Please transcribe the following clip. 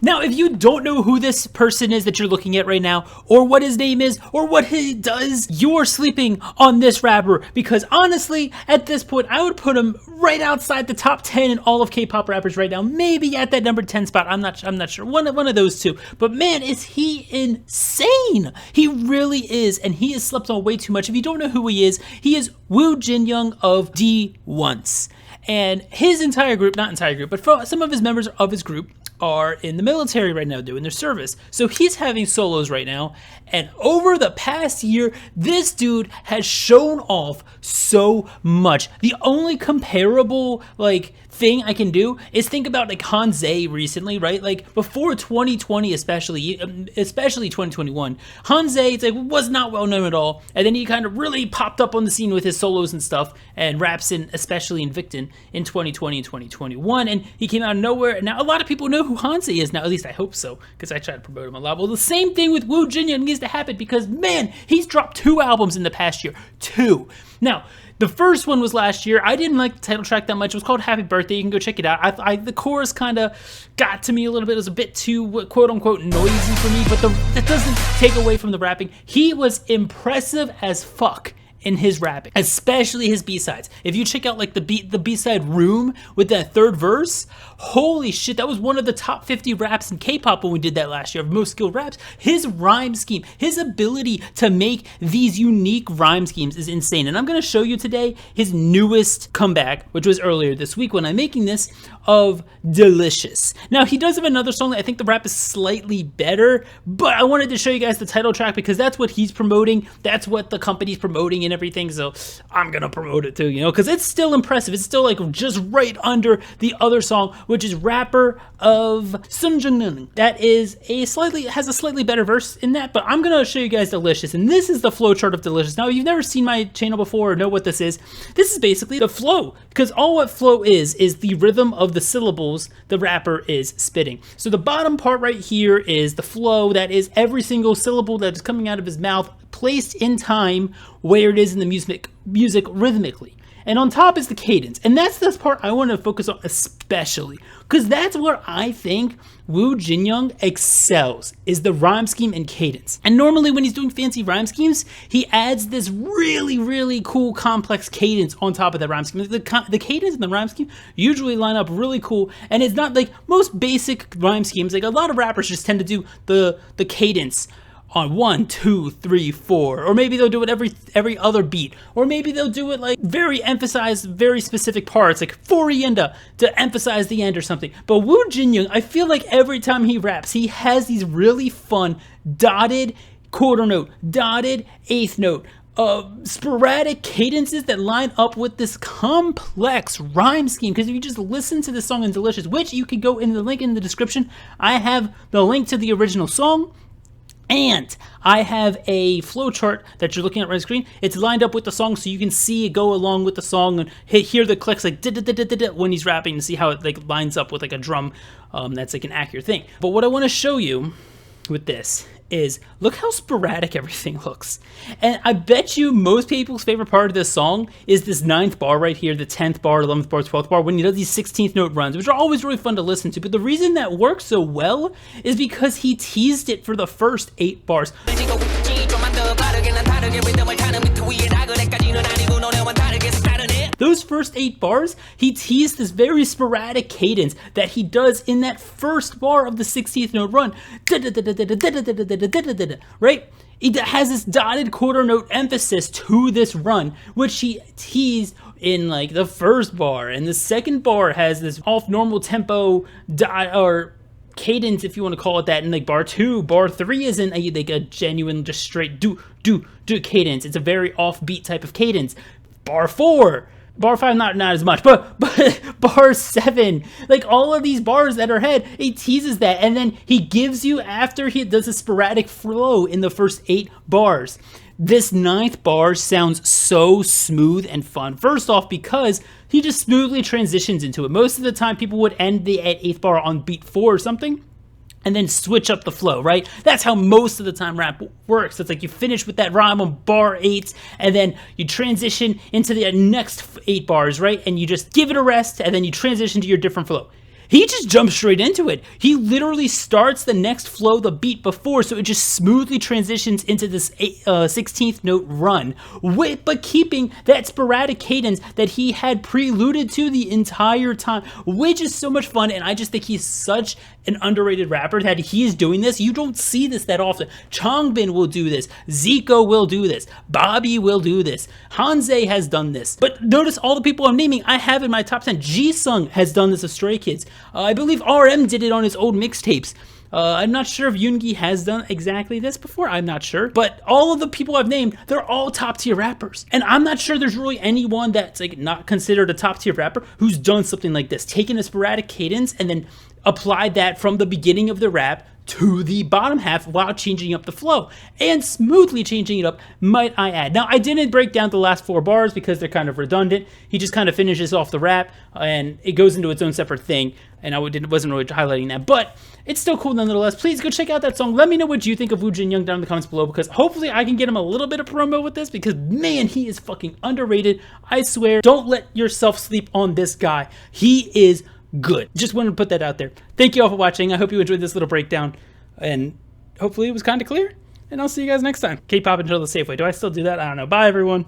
Now, if you don't know who this person is that you're looking at right now, or what his name is, or what he does, you're sleeping on this rapper, because honestly, at this point, I would put him right outside the top 10 in all of K-pop rappers right now, maybe at that number 10 spot, I'm not sure, one of those two, but man, is he insane! He really is, and he has slept on way too much. If you don't know who he is Woo Jinyoung of D-Once, and his entire group, not entire group, but some of his members of his group, are in the military right now doing their service. So he's having solos right now, and over the past year, this dude has shown off so much. The only comparable thing I can do is think about Hanze recently, right? Before 2020, especially 2021, Hanze was not well known at all, and then he kind of really popped up on the scene with his solos and stuff, and raps especially in Victon in 2020 and 2021, and he came out of nowhere, and now a lot of people know who Hanze is now, at least I hope so, because I try to promote him a lot. Well, the same thing with Woo Jinyoung needs to happen, because man, he's dropped 2 albums in the past year. 2. Now, the first one was last year. I didn't like the title track that much. It was called Happy Birthday. You can go check it out. The chorus kind of got to me a little bit. It was a bit too quote-unquote noisy for me, but that doesn't take away from the rapping. He was impressive as fuck in his rapping, especially his B-sides. If you check out the B-side Room with that third verse, holy shit, that was one of the top 50 raps in K-pop when we did that last year, of most skilled raps. His rhyme scheme, his ability to make these unique rhyme schemes is insane. And I'm gonna show you today his newest comeback, which was earlier this week when I'm making this, of Delicious. Now, he does have another song that I think the rap is slightly better, but I wanted to show you guys the title track because that's what he's promoting, that's what the company's promoting and everything, so I'm gonna promote it too, because it's still impressive. It's still just right under the other song, which is Rapper of Sunjunung. That is has a slightly better verse in that, but I'm gonna show you guys Delicious, and this is the flow chart of Delicious. Now, if you've never seen my channel before or know what this is basically the flow, because all what flow is the rhythm of the syllables the rapper is spitting. So the bottom part right here is the flow, that is every single syllable that is coming out of his mouth placed in time where it is in the music rhythmically. And on top is the cadence. And that's the part I want to focus on especially, because that's where I think Woo Jinyoung excels, is the rhyme scheme and cadence. And normally when he's doing fancy rhyme schemes, he adds this really, really cool complex cadence on top of that rhyme scheme. The cadence and the rhyme scheme usually line up really cool, and it's not like most basic rhyme schemes. A lot of rappers just tend to do the cadence on 1, 2, 3, 4, or maybe they'll do it every other beat, or maybe they'll do it very emphasized, very specific parts, like Forienda to emphasize the end or something. But Woo Jinyoung, I feel like every time he raps, he has these really fun dotted quarter note, dotted eighth note, sporadic cadences that line up with this complex rhyme scheme. Because if you just listen to the song in Delicious, which you can go in the link in the description, I have the link to the original song, and I have a flow chart that you're looking at right on the screen. It's lined up with the song, so you can see it go along with the song and hear the clicks when he's rapping, to see how it lines up with a drum. That's an accurate thing. But what I want to show you with this is, look how sporadic everything looks. And I bet you most people's favorite part of this song is this 9th bar right here, the 10th bar, 11th bar, 12th bar, when he does these 16th note runs, which are always really fun to listen to. But the reason that works so well is because he teased it for the first 8 bars. Those first 8 bars, he teased this very sporadic cadence that he does in that first bar of the 16th note run. Right? It has this dotted quarter note emphasis to this run, which he teased in the first bar. And the second bar has this off normal tempo or cadence, if you want to call it that, in bar 2. Bar 3 isn't a genuine just straight do cadence. It's a very offbeat type of cadence. Bar 4, bar 5 not as much, but bar 7, all of these bars that are ahead, he teases that, and then he gives you, after he does a sporadic flow in the first 8 bars, this 9th bar sounds so smooth and fun. First off, because he just smoothly transitions into it. Most of the time, people would end the 8th bar on beat 4 or something, and then switch up the flow, right? That's how most of the time rap works. It's you finish with that rhyme on bar 8, and then you transition into the next 8 bars, right? And you just give it a rest, and then you transition to your different flow. He just jumps straight into it. He literally starts the next flow the beat before, so it just smoothly transitions into this 16th note run, but keeping that sporadic cadence that he had preluded to the entire time, which is so much fun. And I just think he's such an underrated rapper that he is doing this. You don't see this that often. Changbin will do this. Zico will do this. Bobby will do this. Hanze has done this. But notice all the people I'm naming, I have in my top 10. Jisung has done this of Stray Kids. I believe RM did it on his old mixtapes. I'm not sure if Yoongi has done exactly this before. I'm not sure. But all of the people I've named, they're all top tier rappers. And I'm not sure there's really anyone that's like not considered a top tier rapper who's done something like this. Taken a sporadic cadence and then applied that from the beginning of the rap to the bottom half while changing up the flow and smoothly changing it up, might I add. Now, I didn't break down the last 4 bars because they're kind of redundant. He just kind of finishes off the rap and it goes into its own separate thing, and I wasn't really highlighting that, but it's still cool nonetheless. Please go check out that song. Let me know what you think of Woo Jinyoung down in the comments below, because hopefully I can get him a little bit of promo with this, because man, he is fucking underrated. I swear, don't let yourself sleep on this guy. He is good. Just wanted to put that out there. Thank you all for watching. I hope you enjoyed this little breakdown, and hopefully it was kind of clear, and I'll see you guys next time. K-pop until the safe way. Do I still do that? I don't know. Bye, everyone.